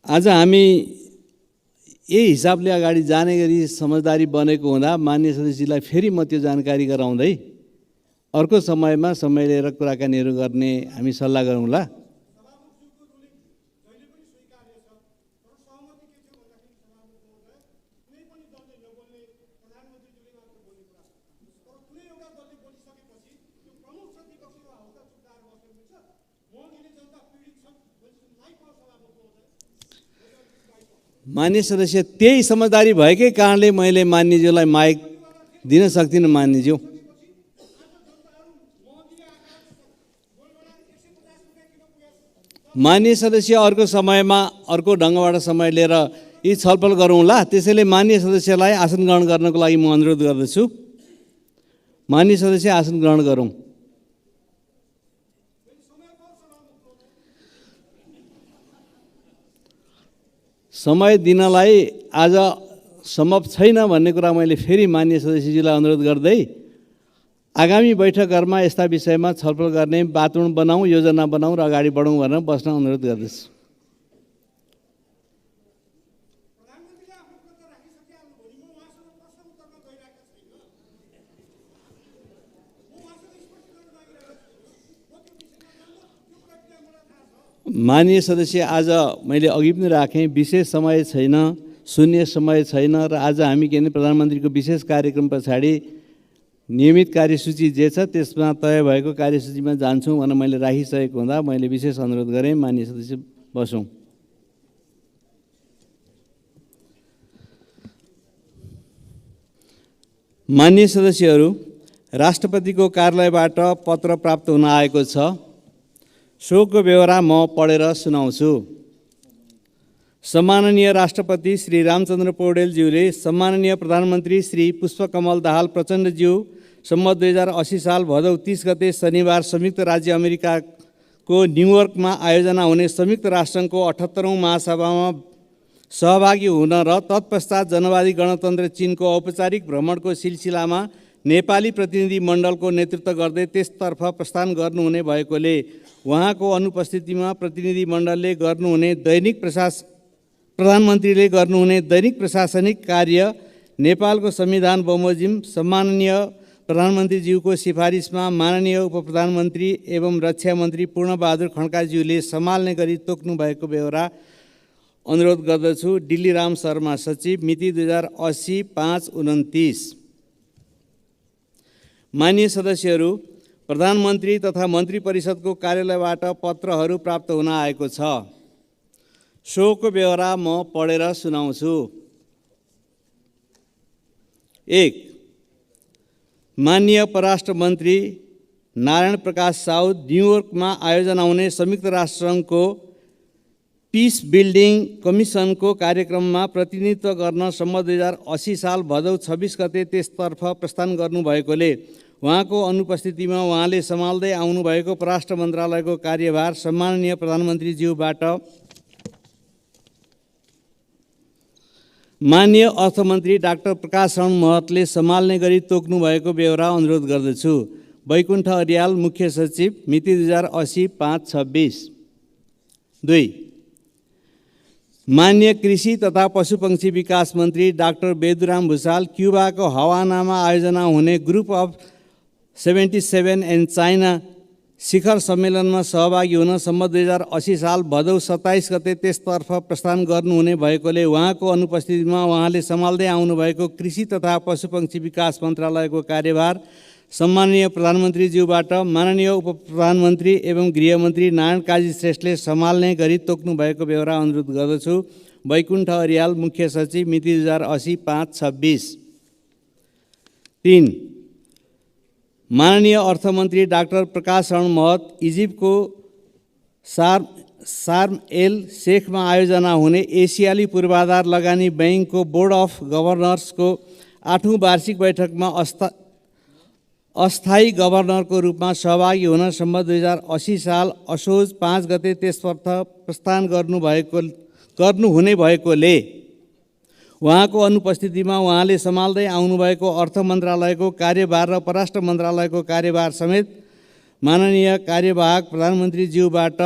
आज हामी यही हिसाबले अगाडि जाने गरी समझदारी बनेको हुँदा माननीय सदस्यजीलाई फेरि म त्यो जानकारी गराउँदै अर्को समयमा समय लिएर कुराकानीहरू गर्ने हामी सल्लाह गरौँला। मान्य सदस्य त्यही समझदारी भएकै कारणले मैले मान्यज्यूलाई माइक दिन सक्दिनँ। मान्यज्यू मान्य सदस्य अर्को समयमा अर्को ढङ्गबाट समय लिएर यी छलफल गरौँला। त्यसैले मान्य सदस्यलाई आसन ग्रहण गर्नको लागि म अनुरोध गर्दछु। मान्य सदस्य आसन ग्रहण गरौँ। समय दिनलाई आज सम्भव छैन भन्ने कुरा मैले फेरि मान्य सदस्यजीलाई अनुरोध गर्दै आगामी बैठकहरूमा यस्ता विषयमा छलफल गर्ने वातावरण बनाऊँ, योजना बनाऊँ र अगाडि बढौँ भनेर बस्न अनुरोध गर्दछु। माननीय सदस्य, आज मैले अघि पनि राखेँ, विशेष समय छैन, शून्य समय छैन र आज हामी के भने प्रधानमन्त्रीको विशेष कार्यक्रम पछाडि नियमित कार्यसूची जे छ त्यसमा तय भएको कार्यसूचीमा जान्छौँ भनेर मैले राखिसकेको हुँदा मैले विशेष अनुरोध गरेँ। माननीय सदस्य बसौँ। माननीय सदस्यहरू, राष्ट्रपतिको कार्यालयबाट पत्र प्राप्त हुन आएको छ। शोकको बेहोरा म पढेर सुनाउँछु। सम्माननीय राष्ट्रपति श्री रामचन्द्र पौडेलज्यूले सम्माननीय प्रधानमन्त्री श्री पुष्पकमल दाहाल प्रचण्डज्यू सम्मत 2080 साल भदौ 30 गते शनिबार संयुक्त राज्य अमेरिकाको न्युयोर्कमा आयोजना हुने संयुक्त राष्ट्रसङ्घको 78औं महासभामा सहभागी हुन र तत्पश्चात जनवादी गणतन्त्र चीनको औपचारिक भ्रमणको सिलसिलामा नेपाली प्रतिनिधि मण्डलको नेतृत्व गर्दै त्यसतर्फ प्रस्थान गर्नुहुने भएकोले उहाँको अनुपस्थितिमा प्रतिनिधि मण्डलले गर्नुहुने प्रधानमन्त्रीले गर्नुहुने दैनिक प्रशासनिक कार्य नेपालको संविधान बमोजिम सम्माननीय प्रधानमन्त्रीज्यूको सिफारिसमा माननीय उपप्रधानमन्त्री एवं रक्षा मन्त्री पूर्णबहादुर खड्काज्यूले सम्हाल्ने गरी तोक्नु भएको बेहोरा अनुरोध गर्दछु। डिल्लीराम शर्मा सचिव, मिति 2080 5/29। माननीय सदस्यहरू, प्रधानमन्त्री तथा मन्त्री परिषदको कार्यालयबाट पत्रहरू प्राप्त हुन आएको छ। शोकको बेहोरा म पढेर सुनाउँछु। 1. माननीय परराष्ट्र मन्त्री नारायण प्रकाश साउद न्युयोर्कमा आयोजना हुने संयुक्त राष्ट्रसङ्घको पिस बिल्डिङ कमिसनको कार्यक्रममा प्रतिनिधित्व गर्न सम्मत 2080 साल भदौ 26 गते त्यसतर्फ प्रस्थान गर्नुभएकोले उहाँको अनुपस्थितिमा उहाँले सम्हाल्दै आउनुभएको परराष्ट्र मन्त्रालयको कार्यभार सम्माननीय प्रधानमन्त्रीज्यूबाट माननीय अर्थमन्त्री डाक्टर प्रकाश शरण महतले सम्हाल्ने गरी तोक्नु भएको बेहोरा अनुरोध गर्दछु। वैकुण्ठ अर्याल, मुख्य सचिव, मिति 2080 5/26। 2. माननीय कृषि तथा पशुपक्षी विकास मन्त्री डाक्टर बेदुराम भुषाल क्युबाको हवानामा आयोजना हुने ग्रुप अफ 77 एन्ड चाइना शिखर सम्मेलनमा सहभागी हुन सम्मत 2080 साल भदौ 27 गते त्यसतर्फ प्रस्थान गर्नुहुने भएकोले उहाँको अनुपस्थितिमा उहाँले सम्हाल्दै आउनुभएको कृषि तथा पशुपक्षी विकास मन्त्रालयको कार्यभार सम्माननीय प्रधानमन्त्रीज्यूबाट माननीय उपप्रधानमन्त्री एवं गृहमन्त्री नारायण काजी श्रेष्ठले सम्हाल्ने गरी तोक्नु भएको बेहोरा अनुरोध गर्दछु। वैकुण्ठ अर्याल, मुख्य सचिव, मिति 2080 5/26। 3. माननीय अर्थमन्त्री डाक्टर प्रकाश शरण महत इजिप्टको सार्म एल शेखमा आयोजना हुने एसियाली पूर्वाधार लगानी बैङ्कको बोर्ड अफ गभर्नर्सको 8औं वार्षिक बैठकमा अस्थायी गभर्नरको रूपमा सहभागी हुन सम्मत 2080 साल असोज 5 गते त्यसतर्फ प्रस्थान गर्नुहुने भएकोले उहाँको अनुपस्थितिमा उहाँले सम्हाल्दै आउनुभएको अर्थ मन्त्रालयको कार्यभार र परराष्ट्र मन्त्रालयको कार्यभार समेत माननीय कार्यवाहक प्रधानमन्त्रीज्यूबाट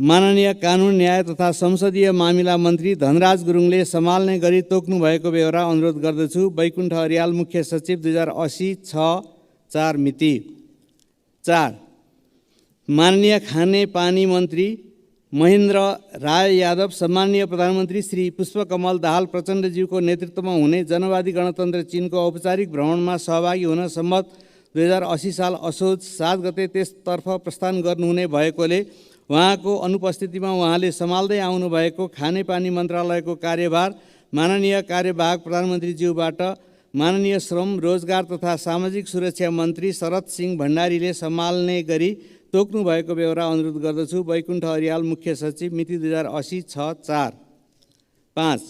माननीय कानुन न्याय तथा संसदीय मामिला मन्त्री धनराज गुरुङले सम्हाल्ने गरी तोक्नु भएको बेहोरा अनुरोध गर्दछु। बैकुण्ठ अर्याल, मुख्य सचिव, 2080-6/4 मिति। 4. माननीय खाने पानी मन्त्री महेन्द्र राय यादव, सम्माननीय प्रधानमन्त्री श्री पुष्पकमल दाहाल प्रचण्डज्यूको नेतृत्वमा हुने जनवादी गणतन्त्र चीनको औपचारिक भ्रमणमा सहभागी हुन सम्मत 2080 साल असोज 7 गते त्यसतर्फ प्रस्थान गर्नुहुने भएकोले उहाँको अनुपस्थितिमा उहाँले सम्हाल्दै आउनुभएको खानेपानी मन्त्रालयको कार्यभार माननीय कार्यवाहक प्रधानमन्त्रीज्यूबाट माननीय श्रम, रोजगार तथा सामाजिक सुरक्षा मन्त्री शरद सिंह भण्डारीले सम्हाल्ने गरी तोक्नु भएको बेहोरा अनुरोध गर्दछु। बैकुण्ठ अर्याल, मुख्य सचिव, मिति 2080-6/4। 5.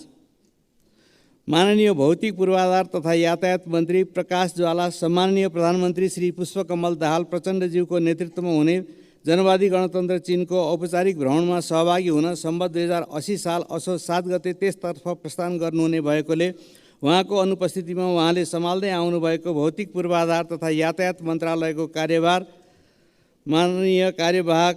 माननीय भौतिक पूर्वाधार तथा यातायात मन्त्री प्रकाश ज्वाला, सम्माननीय प्रधानमन्त्री श्री पुष्पकमल दाहाल प्रचण्डज्यूको नेतृत्वमा हुने जनवादी गणतन्त्र चीनको औपचारिक भ्रमणमा सहभागी हुन सम्बत 2080 साल असोज 7 गते त्यसतर्फ प्रस्थान गर्नुहुने भएकोले उहाँको अनुपस्थितिमा उहाँले सम्हाल्दै आउनुभएको भौतिक पूर्वाधार तथा यातायात मन्त्रालयको कार्यभार माननीय कार्यवाहक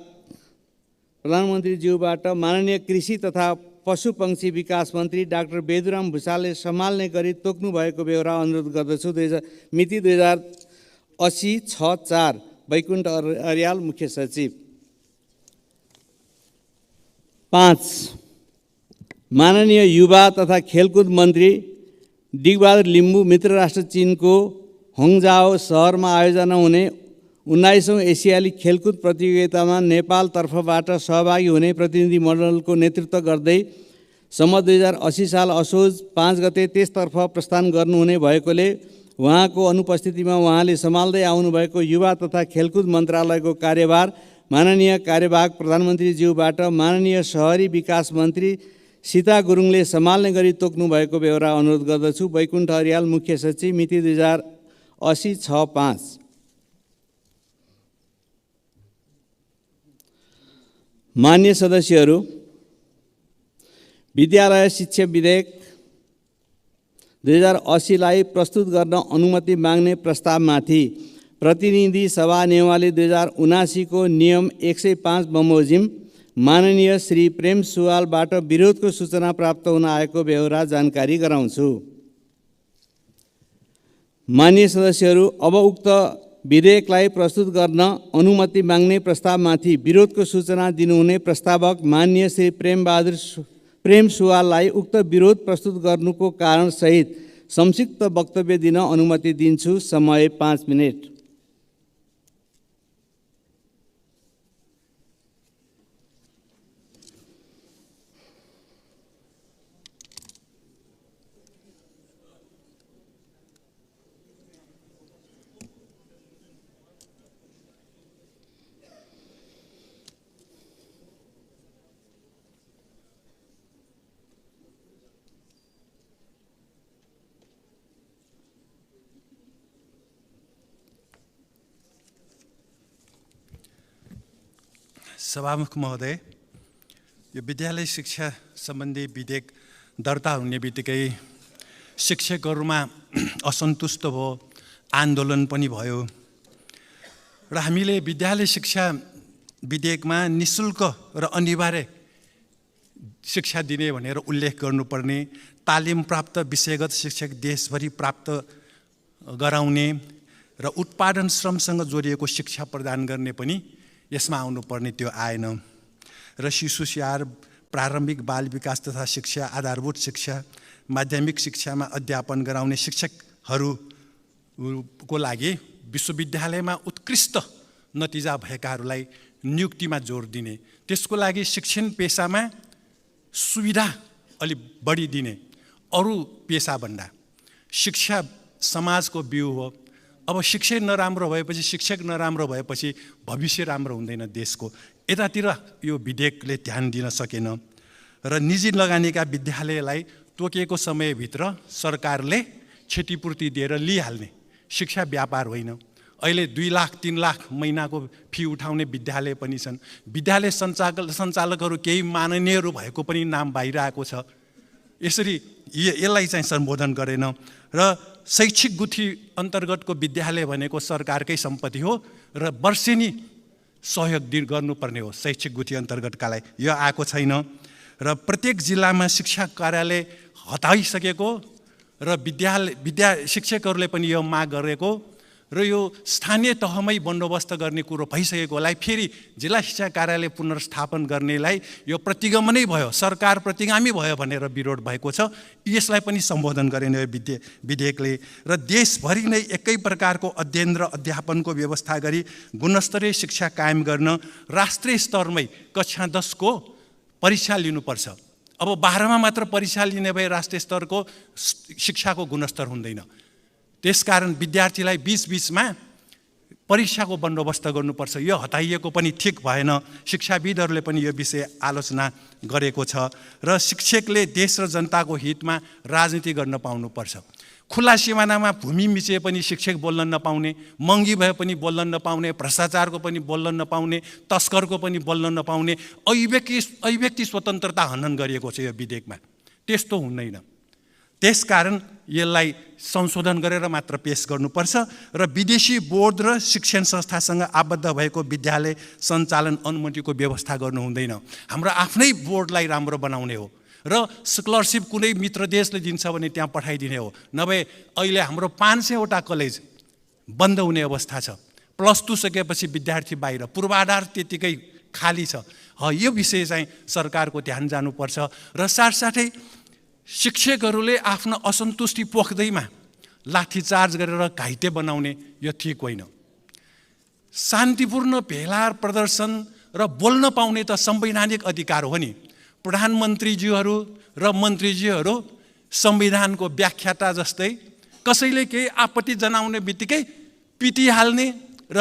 प्रधानमन्त्रीज्यूबाट माननीय कृषि तथा पशुपक्षी विकास मन्त्री डाक्टर बेदुराम भुसालले सम्हाल्ने गरी तोक्नु भएको बेहोरा अनुरोध गर्दछु। मिति 2080-6/4। बैकुण्ठ अर्याल, मुख्य सचिव। 5. माननीय युवा तथा खेलकुद मन्त्री डिगबहादुर लिम्बू, मित्र राष्ट्र चीनको होङजाओ सहरमा आयोजना हुने 19औं एसियाली खेलकुद प्रतियोगितामा नेपाल तर्फबाट सहभागी हुने प्रतिनिधि मण्डलको नेतृत्व गर्दै सम्मत 2080 साल असोज 5 गते त्यसतर्फ प्रस्थान गर्नुहुने भएकोले उहाँको अनुपस्थितिमा उहाँले सम्हाल्दै आउनुभएको युवा तथा खेलकुद मन्त्रालयको कार्यभार माननीय कार्यवाहक प्रधानमन्त्रीज्यूबाट माननीय शहरी विकास मन्त्री सीता गुरुङले सम्हाल्ने गरी तोक्नु भएको बेहोरा अनुरोध गर्दछु। बैकुण्ठ अर्याल, मुख्य सचिव, मिति 2080-6/5। मान्य सदस्यहरू, विद्यालय शिक्षा विधेयक 2080 लाई प्रस्तुत गर्न अनुमति माग्ने प्रस्तावमाथि प्रतिनिधि सभा नेवाली 2079 को नियम 105 बमोजिम माननीय श्री प्रेम सुवालबाट विरोधको सूचना प्राप्त हुन आएको बेहोरा जानकारी गराउँछु। मान्य सदस्यहरू, अब उक्त विधेयकलाई प्रस्तुत गर्न अनुमति माग्ने प्रस्तावमाथि विरोधको सूचना दिनुहुने प्रस्तावक माननीय श्री प्रेम सुवाललाई उक्त विरोध प्रस्तुत गर्नुको कारण सहित संक्षिप्त वक्तव्य दिन अनुमति दिन्छु। समय 5 मिनेट। सभामुख महोदय, यो विद्यालय शिक्षा सम्बन्धी विधेयक दर्ता हुने बित्तिकै शिक्षकहरूमा असन्तुष्ट भयो, आन्दोलन पनि भयो र हामीले विद्यालय शिक्षा विधेयकमा निशुल्क र अनिवार्य शिक्षा दिने भनेर उल्लेख गर्नुपर्ने, तालिम प्राप्त विषयगत शिक्षक देशभरि प्राप्त गराउने र उत्पादन श्रमसँग जोडिएको शिक्षा प्रदान गर्ने पनि यसमा आउनुपर्ने त्यो आएन र शिशु स्याहार, प्रारम्भिक बाल विकास तथा शिक्षा, आधारभूत शिक्षा, माध्यमिक शिक्षामा अध्यापन गराउने शिक्षकहरूको लागि विश्वविद्यालयमा उत्कृष्ट नतिजा भएकाहरूलाई नियुक्तिमा जोड दिने, त्यसको लागि शिक्षण पेसामा सुविधा अलि बढी दिने। अरू पेसाभन्दा शिक्षा समाजको बिउ हो। अब शिक्षा नराम्रो भएपछि, शिक्षक नराम्रो भएपछि भविष्य राम्रो हुँदैन देशको। यतातिर यो विधेयकले ध्यान दिन सकेन र निजी लगानीका विद्यालयलाई तोकिएको समयभित्र सरकारले क्षतिपूर्ति दिएर लिइहाल्ने। शिक्षा व्यापार होइन। अहिले 2 लाख 3 लाख महिनाको फी उठाउने विद्यालय पनि छन्। विद्यालय सञ्चालकहरू केही माननीयहरू भएको पनि नाम बाहिर आएको छ। यसरी यसलाई चाहिँ सम्बोधन गरेन र शैक्षिक गुठी अन्तर्गतको विद्यालय भनेको सरकारकै सम्पत्ति हो र वर्षेनी सहयोग गर्नुपर्ने हो शैक्षिक गुठी अन्तर्गतकालाई। यो आएको छैन र प्रत्येक जिल्लामा शिक्षा कार्यालय हटाइसकेको र शिक्षकहरूले पनि यो माग गरेको र यो स्थानीय तहमै बन्दोबस्त गर्ने कुरो भइसकेकोलाई फेरि जिल्ला शिक्षा कार्यालय पुनर्स्थापन गर्नेलाई यो प्रतिगमनै भयो, सरकार प्रतिगामी भयो भनेर विरोध भएको छ। यसलाई पनि सम्बोधन गरेन यो विधेयकले। र देशभरि नै एकै प्रकारको अध्ययन र अध्यापनको व्यवस्था गरी गुणस्तरीय शिक्षा कायम गर्न राष्ट्रिय स्तरमै कक्षा 10 को परीक्षा लिनुपर्छ। अब 12मा मात्र परीक्षा लिने भए राष्ट्रिय स्तरको शिक्षाको गुणस्तर हुँदैन। त्यसकारण विद्यार्थीलाई बीचमा परीक्षाको बन्दोबस्त गर्नुपर्छ। यो हटाइएको पनि ठिक भएन। शिक्षाविदहरूले पनि यो विषय आलोचना गरेको छ र शिक्षकले देश र जनताको हितमा राजनीति गर्न पाउनुपर्छ। खुला सिमानामा भूमि मिचे पनि शिक्षक बोल्न नपाउने, महँगी भए पनि बोल्न नपाउने, भ्रष्टाचारको पनि बोल्न नपाउने, तस्करको पनि बोल्न नपाउने, अभिव्यक्ति स्वतन्त्रता हनन गरिएको छ यो विधेयकमा। त्यस्तो हुँदैन। त्यसकारण यसलाई संशोधन गरेर मात्र पेश गर्नुपर्छ र विदेशी बोर्ड र शिक्षण संस्थासँग आबद्ध भएको विद्यालय सञ्चालन अनुमतिको व्यवस्था गर्नु हुँदैन। हाम्रो आफ्नै बोर्डलाई राम्रो बनाउने हो र स्कलरसिप कुनै मित्र देशले दिन्छ भने त्यहाँ पठाइदिने हो। नभए अहिले हाम्रो 500वटा कलेज बन्द हुने अवस्था छ। +2 सकेपछि विद्यार्थी बाहिर, पूर्वाधार त्यतिकै खाली छ। यो विषय चाहिँ सरकारको ध्यान जानुपर्छ र साथसाथै शिक्षकहरूले आफ्नो असन्तुष्टि पोख्दैमा लाठीचार्ज गरेर घाइते बनाउने यो ठिक होइन। शान्तिपूर्ण भेला प्रदर्शन र बोल्न पाउने त संवैधानिक अधिकार हो नि। प्रधानमन्त्रीज्यूहरू र मन्त्रीज्यूहरू संविधानको व्याख्याता जस्तै कसैले केही आपत्ति जनाउने बित्तिकै पिटिहाल्ने र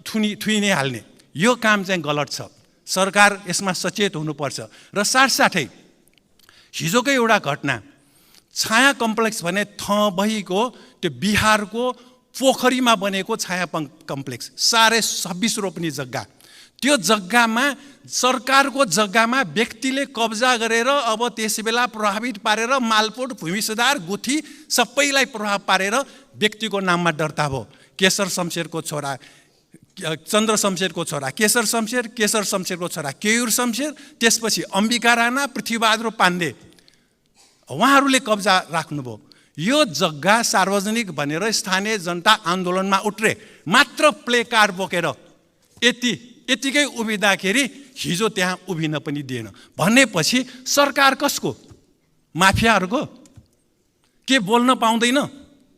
थुइने हाल्ने, यो काम चाहिँ गलत छ। सरकार यसमा सचेत हुनुपर्छ। र साथसाथै हिजोकै एउटा घटना, छाया कम्प्लेक्स भने थबहीको त्यो बिहारको पोखरीमा बनेको छाया कम्प्लेक्स 26.5 रोप्ने जग्गा, त्यो जग्गामा सरकारको जग्गामा व्यक्तिले कब्जा गरेर अब त्यस बेला प्रभावित पारेर मालपोत, भूमि सुधार, गुठी सबैलाई प्रभाव पारेर व्यक्तिको नाममा दर्ता भयो। केशर शमशेरको छोरा, चन्द्र शमशेरको छोरा केशर शमशेर, केशर शमशेरको छोरा केयूर शमशेर, त्यसपछि अम्बिका राणा, पृथ्वीबहादुर पाण्डे, उहाँहरूले कब्जा राख्नुभयो। यो जग्गा सार्वजनिक भनेर स्थानीय जनता आन्दोलनमा उत्रे, मात्र प्ले कार्ड बोकेर यतिकै उभिँदाखेरि हिजो त्यहाँ उभिन पनि दिएन भनेपछि सरकार कसको? माफियाहरूको? के बोल्न पाउँदैन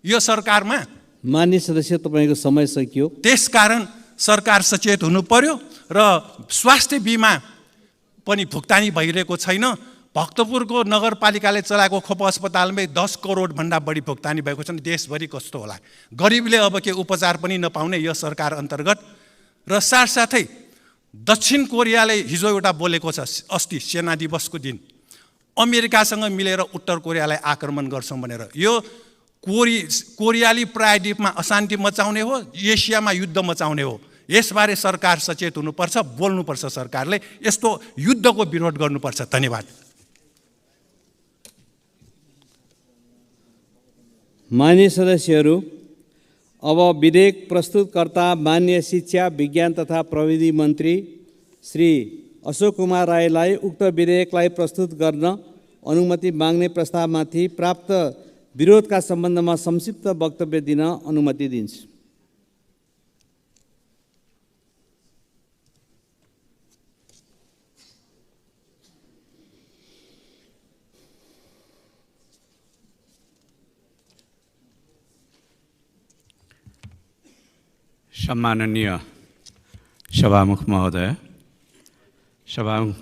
यो सरकारमा? माननीय सदस्य, तपाईँको समय सकियो। त्यसकारण सरकार सचेत हुनु पर्यो र स्वास्थ्य बिमा पनि भुक्तानी भइरहेको छैन। भक्तपुरको नगरपालिकाले चलाएको खोप अस्पतालमै 10 करोड भन्दा बढी भुक्तानी भएको छ। देशभरि कस्तो होला? गरिबले अब के उपचार पनि नपाउने यो सरकार अन्तर्गत। र साथसाथै दक्षिण कोरियाले हिजो एउटा बोलेको छ, अस्ति सेना दिवसको दिन अमेरिकासँग मिलेर उत्तर कोरियालाई आक्रमण गर्छौँ भनेर। यो कोरियाली प्रायद्वीपमा अशान्ति मचाउने हो, एसियामा युद्ध मचाउने हो। यसबारे सरकार सचेत हुनुपर्छ, बोल्नुपर्छ। सरकारले यस्तो युद्धको विरोध गर्नुपर्छ। धन्यवाद। माननीय सदस्यहरू, अब विधेयक प्रस्तुतकर्ता माननीय शिक्षा, विज्ञान तथा प्रविधि मन्त्री श्री अशोक कुमार राईलाई उक्त विधेयकलाई प्रस्तुत गर्न अनुमति माग्ने प्रस्तावमाथि प्राप्त विरोधका सम्बन्धमा संक्षिप्त वक्तव्य दिन अनुमति दिन्छु। सम्माननीय सभामुख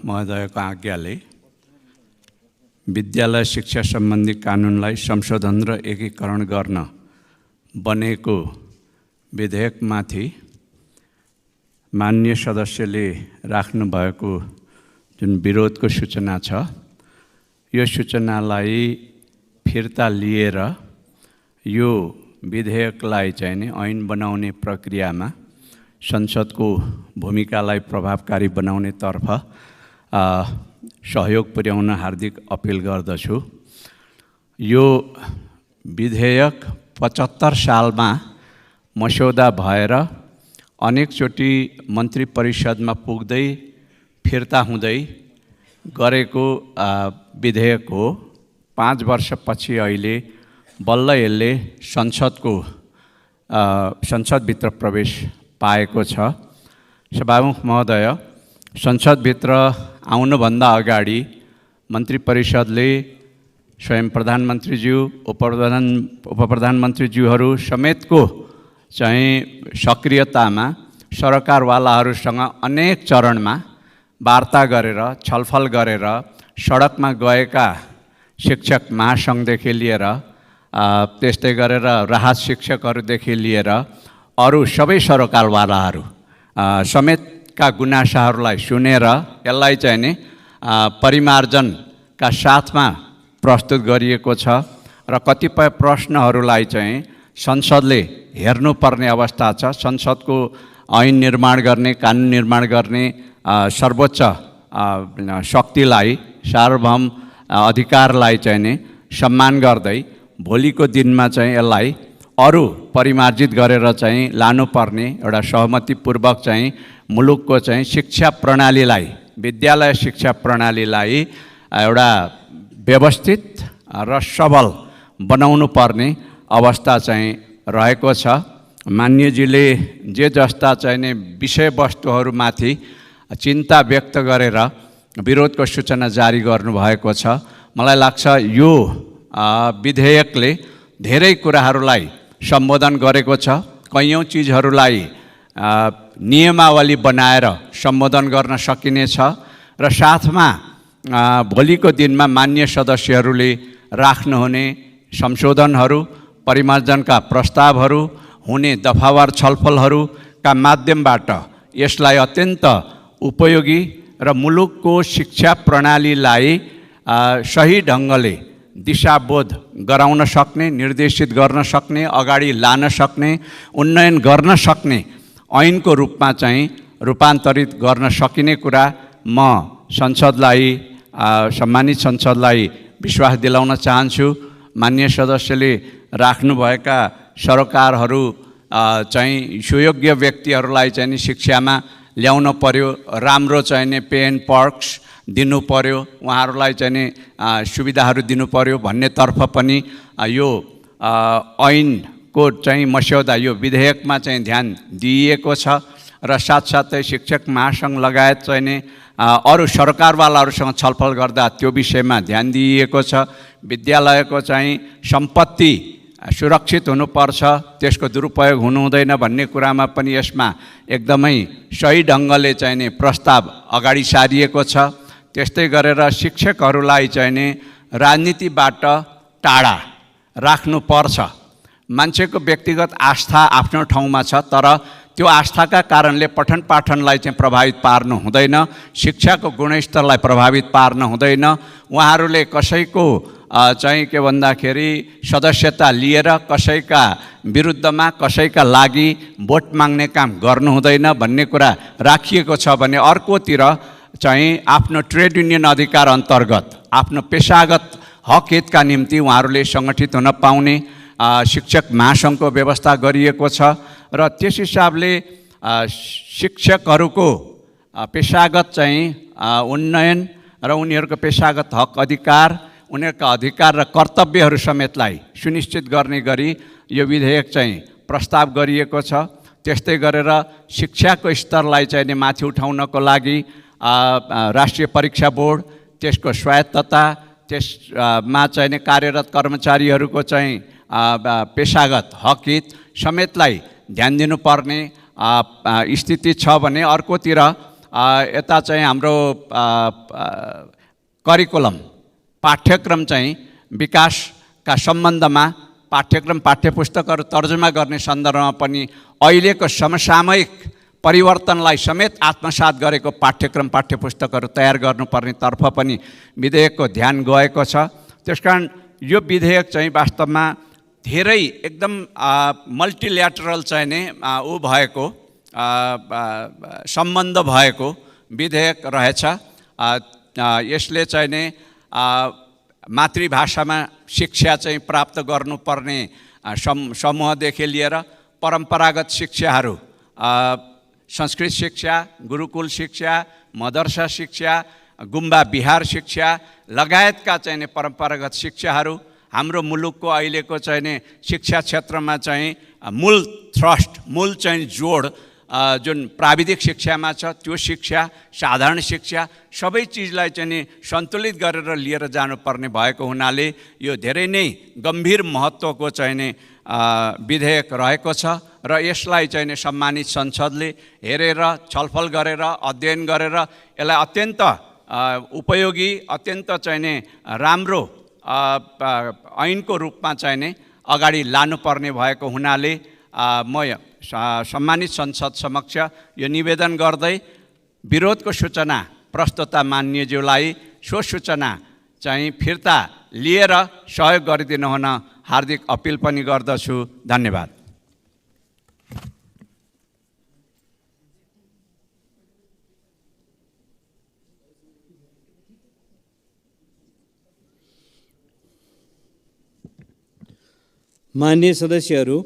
महोदयको आज्ञाले विद्यालय शिक्षा सम्बन्धी कानुनलाई संशोधन र एकीकरण गर्न बनेको विधेयकमाथि माननीय सदस्यले राख्नुभएको जुन विरोधको सूचना छ, यो सूचनालाई फिर्ता लिएर यो विधेयकलाई चाहिँ नि ऐन बनाउने प्रक्रियामा संसदको भूमिकालाई प्रभावकारी बनाउनेतर्फ सहयोग पुर्याउन हार्दिक अपिल गर्दछु। यो विधेयक 75 सालमा मस्यौदा भएर अनेकचोटि मन्त्री परिषदमा पुग्दै फिर्ता हुँदै गरेको विधेयक हो। 5 वर्षपछि अहिले बल्ल यसले संसदभित्र प्रवेश पाएको छ। सभामुख महोदय, संसदभित्र आउनुभन्दा अगाडि मन्त्री परिषदले स्वयं प्रधानमन्त्रीज्यू, उपप्रधानमन्त्रीज्यूहरू समेतको चाहिँ सक्रियतामा सरकारवालाहरूसँग अनेक चरणमा वार्ता गरेर, छलफल गरेर, सडकमा गएका शिक्षक महासङ्घदेखि लिएर, त्यस्तै गरेर राहत शिक्षकहरूदेखि लिएर अरू सबै सरकारवालाहरू समेतका गुनासाहरूलाई सुनेर यसलाई चाहिँ नि परिमार्जनका साथमा प्रस्तुत गरिएको छ र कतिपय प्रश्नहरूलाई चाहिँ संसदले हेर्नुपर्ने अवस्था छ। संसदको ऐन निर्माण गर्ने, कानुन निर्माण गर्ने सर्वोच्च शक्तिलाई, सार्वभौम अधिकारलाई चाहिँ नि सम्मान गर्दै भोलिको दिनमा चाहिँ यसलाई अरू परिमार्जित गरेर चाहिँ लानुपर्ने एउटा सहमतिपूर्वक चाहिँ मुलुकको चाहिँ शिक्षा प्रणालीलाई, विद्यालय शिक्षा प्रणालीलाई एउटा व्यवस्थित र सबल बनाउनु पर्ने अवस्था चाहिँ रहेको छ। मान्यजीले जे जस्ता चाहिने विषयवस्तुहरूमाथि चिन्ता व्यक्त गरेर विरोधको सूचना जारी गर्नुभएको छ। मलाई लाग्छ यो विधेयकले धेरै कुराहरूलाई सम्बोधन गरेको छ। कैयौँ चिजहरूलाई नियमावली बनाएर सम्बोधन गर्न सकिनेछ र साथमा भोलिको दिनमा मान्य सदस्यहरूले राख्नुहुने संशोधनहरू, परिमार्जनका प्रस्तावहरू, हुने दफावार छलफलहरूका माध्यमबाट यसलाई अत्यन्त उपयोगी र मुलुकको शिक्षा प्रणालीलाई सही ढङ्गले दिशाबोध गराउन सक्ने, निर्देशित गर्न सक्ने, अगाडि लान सक्ने, उन्नयन गर्न सक्ने ऐनको रूपमा चाहिँ रूपान्तरित गर्न सकिने कुरा म संसदलाई, सम्मानित संसदलाई विश्वास दिलाउन चाहन्छु। मान्य सदस्यले राख्नुभएका सरकारहरू चाहिँ सुयोग्य व्यक्तिहरूलाई चाहिँ शिक्षामा ल्याउन पर्यो, राम्रो चाहिने पे एन्ड पर्क्स दिनु पर्यो, उहाँहरूलाई चाहिने सुविधाहरू दिनु पर्यो भन्नेतर्फ पनि यो ऐनको चाहिँ मस्यौदा, यो विधेयकमा चाहिँ ध्यान दिइएको छ र साथसाथै शिक्षक महासङ्घ लगायत चाहिने अरू सरकारवालाहरूसँग छलफल गर्दा त्यो विषयमा ध्यान दिइएको छ। विद्यालयको चाहिँ सम्पत्ति सुरक्षित हुनुपर्छ, त्यसको दुरुपयोग हुनु हुँदैन भन्ने कुरामा पनि यसमा एकदमै सही ढङ्गले चाहिने प्रस्ताव अगाडि सारिएको छ। त्यस्तै गरेर शिक्षकहरूलाई चाहिने राजनीतिबाट टाढा राख्नुपर्छ। मान्छेको व्यक्तिगत आस्था आफ्नो ठाउँमा छ, तर त्यो आस्थाका कारणले पठन पाठनलाई चाहिँ प्रभावित पार्नु हुँदैन, शिक्षाको गुणस्तरलाई प्रभावित पार्नु हुँदैन। उहाँहरूले कसैको चाहिँ के भन्दाखेरि सदस्यता लिएर कसैका विरुद्धमा, कसैका लागि भोट माग्ने काम गर्नु हुँदैन भन्ने कुरा राखिएको छ भने अर्कोतिर चाहिँ आफ्नो ट्रेड युनियन अधिकार अन्तर्गत आफ्नो पेशागत हक हितका निम्ति उहाँहरूले सङ्गठित हुन पाउने शिक्षक महासङ्घको व्यवस्था गरिएको छ र त्यस हिसाबले शिक्षकहरूको पेशागत चाहिँ उन्नयन र उनीहरूको पेशागत हक अधिकार, उनीहरूका अधिकार र कर्तव्यहरू समेतलाई सुनिश्चित गर्ने गरी यो विधेयक चाहिँ प्रस्ताव गरिएको छ। त्यस्तै गरेर शिक्षाको स्तरलाई चाहिँ माथि उठाउनको लागि राष्ट्रिय परीक्षा बोर्ड, त्यसको स्वायत्तता, त्यसमा चाहिने कार्यरत कर्मचारीहरूको चाहिँ पेशागत हक हित समेतलाई ध्यान दिनुपर्ने स्थिति छ भने अर्कोतिर यता चाहिँ हाम्रो करिकुलम, पाठ्यक्रम चाहिँ विकासका सम्बन्धमा पाठ्यक्रम, पाठ्यपुस्तकहरू तर्जुमा गर्ने सन्दर्भमा पनि अहिलेको समसामयिक परिवर्तनलाई समेत आत्मसात गरेको पाठ्यक्रम, पाठ्यपुस्तकहरू तयार गर्नुपर्ने तर्फ पनि विधेयकको ध्यान गएको छ। त्यसकारण यो विधेयक चाहिँ वास्तवमा धेरै एकदम मल्टिल्याटरल चाहिने भएको सम्बन्ध भएको विधेयक रहेछ। यसले चाहिने मातृभाषामा शिक्षा चाहिँ प्राप्त गर्नुपर्ने समूहदेखि लिएर परम्परागत शिक्षाहरू संस्कृत शिक्षा, गुरुकुल शिक्षा, मदरसा शिक्षा, गुम्बा विहार शिक्षा लगायतका चाहिँ परम्परागत शिक्षाहरू हाम्रो मुलुकको अहिलेको चाहिँ शिक्षा क्षेत्रमा चाहिँ मूल चाहिँ जोड जुन प्राविधिक शिक्षामा छ त्यो शिक्षा, साधारण शिक्षा सबै चिजलाई चाहिँ सन्तुलित गरेर लिएर जानुपर्ने भएको हुनाले यो धेरै नै गम्भीर महत्त्वको चाहिँ विधेयक रहेको छ र यसलाई चाहिँ सम्मानित संसदले हेरेर छलफल गरेर अध्ययन गरेर यसलाई अत्यन्त उपयोगी, अत्यन्त चाहिँ राम्रो ऐनको रूपमा चाहिँ अगाडि लानुपर्ने भएको हुनाले म सम्मानित संसद समक्ष यो निवेदन गर्दै विरोधको सूचना प्रस्तुता मान्यज्यूलाई सो सूचना चाहिँ फिर्ता लिएर सहयोग गरिदिनु हुन हार्दिक अपिल पनि गर्दछु। धन्यवाद। माननीय सदस्यहरू,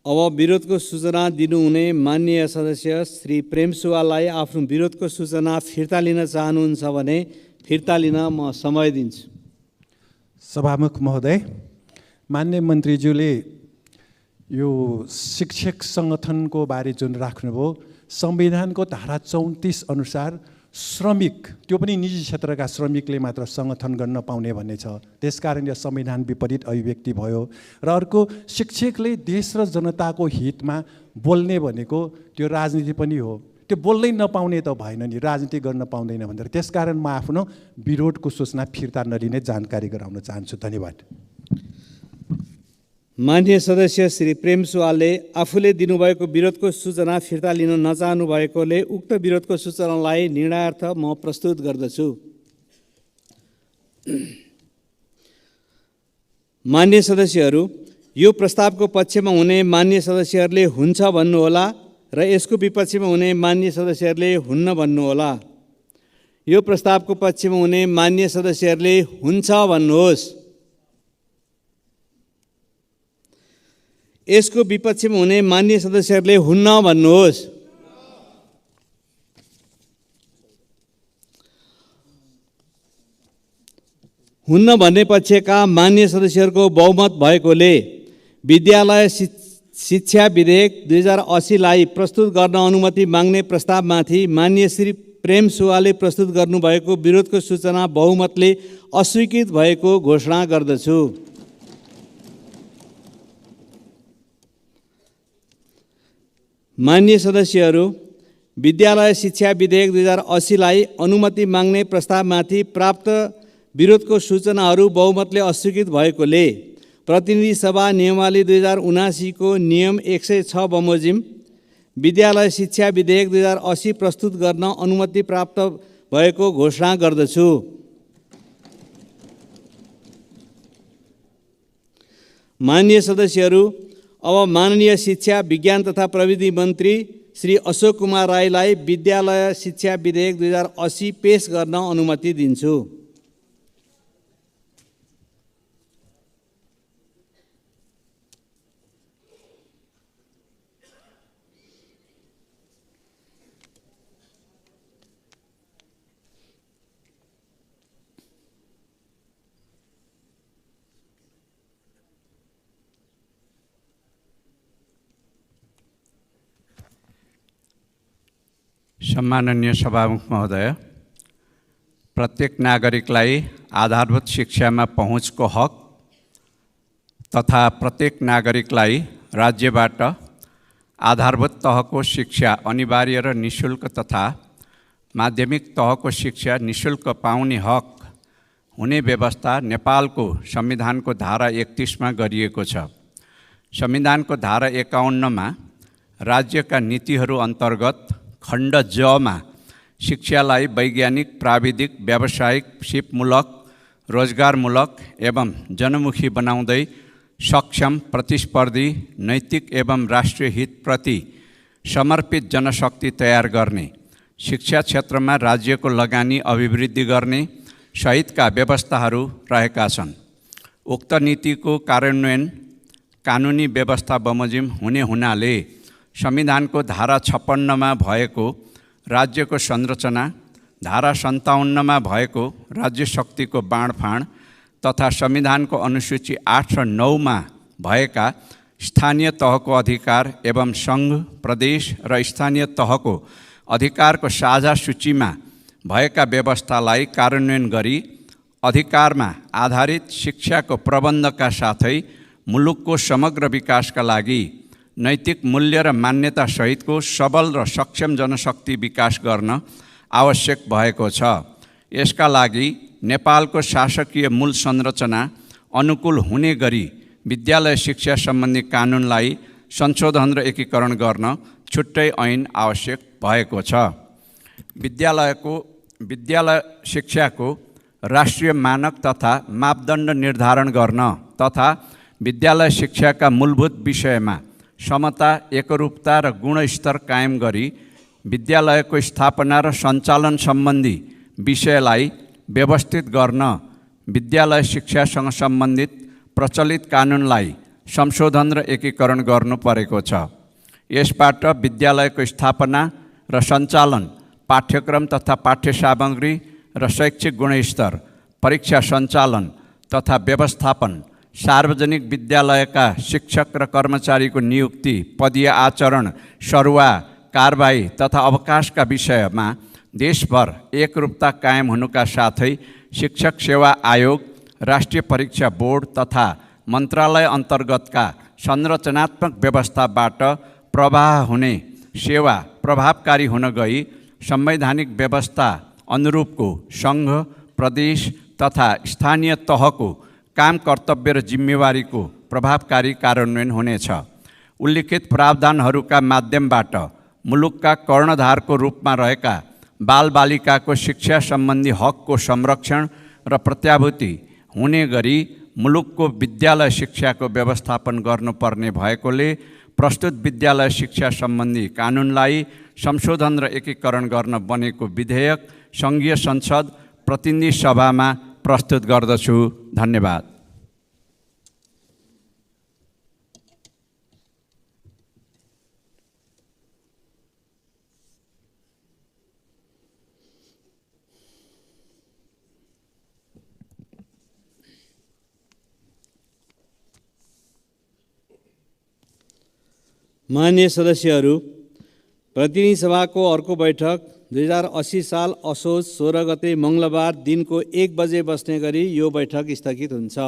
अब विरोधको सूचना दिनुहुने माननीय सदस्य श्री प्रेम सुवाललाई आफ्नो विरोधको सूचना फिर्ता लिन चाहनुहुन्छ भने फिर्ता लिन म समय दिन्छु। सभामुख महोदय, मान्य मन्त्रीज्यूले यो शिक्षक सङ्गठनको बारे जुन राख्नुभयो, संविधानको धारा 34 अनुसार श्रमिक, त्यो पनि निजी क्षेत्रका श्रमिकले मात्र सङ्गठन गर्न पाउने भन्ने छ। त्यसकारण यो संविधान विपरीत अभिव्यक्ति भयो। र अर्को, शिक्षकले देश र जनताको हितमा बोल्ने भनेको त्यो राजनीति पनि हो। त्यो बोल्नै नपाउने त भएन नि, राजनीति गर्न पाउँदैन भनेर। त्यसकारण म आफ्नो विरोधको सूचना फिर्ता नलिने जानकारी गराउन चाहन्छु। धन्यवाद। माननीय सदस्य श्री प्रेम सुवालले आफूले दिनुभएको विरोधको सूचना फिर्ता लिन नचाहनु भएकोले उक्त विरोधको सूचनालाई निर्णयार्थ म प्रस्तुत गर्दछु। माननीय सदस्यहरू, यो प्रस्तावको पक्षमा हुने माननीय सदस्यहरूले हुन्छ भन्नुहोला र यसको विपक्षमा हुने माननीय सदस्यहरूले हुन्न भन्नुहोला। यो प्रस्तावको पक्षमा हुने माननीय सदस्यहरूले हुन्छ भन्नुहोस्। यसको विपक्षमा हुने माननीय सदस्यहरूले हुन्न भन्नुहोस्। हुन्न भन्ने पक्षका माननीय सदस्यहरूको बहुमत भएकोले विद्यालय शिक्षा विधेयक 2080लाई प्रस्तुत गर्न अनुमति माग्ने प्रस्तावमाथि माननीय श्री प्रेम सुवालले प्रस्तुत गर्नुभएको विरोधको सूचना बहुमतले अस्वीकृत भएको घोषणा गर्दछु। माननीय सदस्यहरू, विद्यालय शिक्षा विधेयक 2080लाई अनुमति माग्ने प्रस्तावमाथि प्राप्त विरोधको सूचनाहरू बहुमतले अस्वीकृत भएकोले प्रतिनिधि सभा नियमावली 2079 को नियम 106 बमोजिम विद्यालय शिक्षा विधेयक 2080 प्रस्तुत गर्न अनुमति प्राप्त भएको घोषणा गर्दछु। माननीय सदस्यहरू, अब माननीय शिक्षा विज्ञान तथा प्रविधि मन्त्री श्री अशोक कुमार राईलाई विद्यालय शिक्षा विधेयक 2080 पेश गर्न अनुमति दिन्छु। सम्माननीय सभामुख महोदय, प्रत्येक नागरिकलाई आधारभूत शिक्षामा पहुँचको हक तथा प्रत्येक नागरिकलाई राज्यबाट आधारभूत तहको शिक्षा अनिवार्य र निःशुल्क तथा माध्यमिक तहको शिक्षा निःशुल्क पाउने हक हुने व्यवस्था नेपालको संविधानको धारा 31 मा गरिएको छ। संविधानको धारा 51 मा राज्यका नीतिहरू अन्तर्गत खण्ड ज मा शिक्षालाई वैज्ञानिक, प्राविधिक, व्यावसायिक, सिपमूलक, रोजगारमूलक एवं जनमुखी बनाउँदै सक्षम, प्रतिस्पर्धी, नैतिक एवं राष्ट्रिय हितप्रति समर्पित जनशक्ति तयार गर्ने, शिक्षा क्षेत्रमा राज्यको लगानी अभिवृद्धि गर्ने सहितका व्यवस्थाहरू रहेका छन्। उक्त नीतिको कार्यान्वयन कानुनी व्यवस्था बमोजिम हुने हुनाले संविधानको धारा 56मा भएको राज्यको संरचना, धारा 57मा भएको राज्य शक्तिको बाँडफाँड तथा संविधानको अनुसूची 8 र 9मा भएका स्थानीय तहको अधिकार एवं सङ्घ, प्रदेश र स्थानीय तहको अधिकारको साझा सूचीमा भएका व्यवस्थालाई कार्यान्वयन गरी अधिकारमा आधारित शिक्षाको प्रबन्धका साथै मुलुकको समग्र विकासका लागि नैतिक मूल्य र मान्यता सहितको सबल र सक्षम जनशक्ति विकास गर्न आवश्यक भएको छ। यसका लागि नेपालको शासकीय मूल संरचना अनुकूल हुने गरी विद्यालय शिक्षा सम्बन्धी कानुनलाई संशोधन र एकीकरण गर्न छुट्टै ऐन आवश्यक भएको छ। विद्यालय शिक्षाको राष्ट्रिय मानक तथा मापदण्ड निर्धारण गर्न तथा विद्यालय शिक्षाका मूलभूत विषयमा समता, एकरूपता र गुणस्तर कायम गरी विद्यालयको स्थापना र सञ्चालन सम्बन्धी विषयलाई व्यवस्थित गर्न विद्यालय शिक्षासँग सम्बन्धित प्रचलित कानुनलाई संशोधन र एकीकरण गर्नु परेको छ। यसबाट विद्यालयको स्थापना र सञ्चालन, पाठ्यक्रम तथा पाठ्य सामग्री र शैक्षिक गुणस्तर, परीक्षा सञ्चालन तथा व्यवस्थापन, सार्वजनिक विद्यालयका शिक्षक र कर्मचारीको नियुक्ति, पदीय आचरण, सरुवा, कारबाही तथा अवकाशका विषयमा देशभर एकरूपता कायम हुनुका साथै शिक्षक सेवा आयोग, राष्ट्रिय परीक्षा बोर्ड तथा मन्त्रालय अन्तर्गतका संरचनात्मक व्यवस्थाबाट प्रवाह हुने सेवा प्रभावकारी हुन गई संवैधानिक व्यवस्था अनुरूपको सङ्घ, प्रदेश तथा स्थानीय तहको काम, कर्तव्य र जिम्मेवारीको प्रभावकारी कार्यान्वयन हुनेछ। उल्लिखित प्रावधानहरूका माध्यमबाट मुलुकका कर्णधारको रूपमा रहेका बालबालिकाको शिक्षा सम्बन्धी हकको संरक्षण र प्रत्याभूति हुने गरी मुलुकको विद्यालय शिक्षाको व्यवस्थापन गर्नुपर्ने भएकोले प्रस्तुत विद्यालय शिक्षा सम्बन्धी कानुनलाई संशोधन र एकीकरण गर्न बनेको विधेयक सङ्घीय संसद प्रतिनिधि सभामा प्रस्तुत गर्दछु। धन्यवाद। मान्य सदस्यहरू, प्रतिनिधि सभाको अर्को बैठक 2080 साल असोज 16 गते मङ्गलबार दिनको 1 बजे बस्ने गरी यो बैठक स्थगित हुन्छ।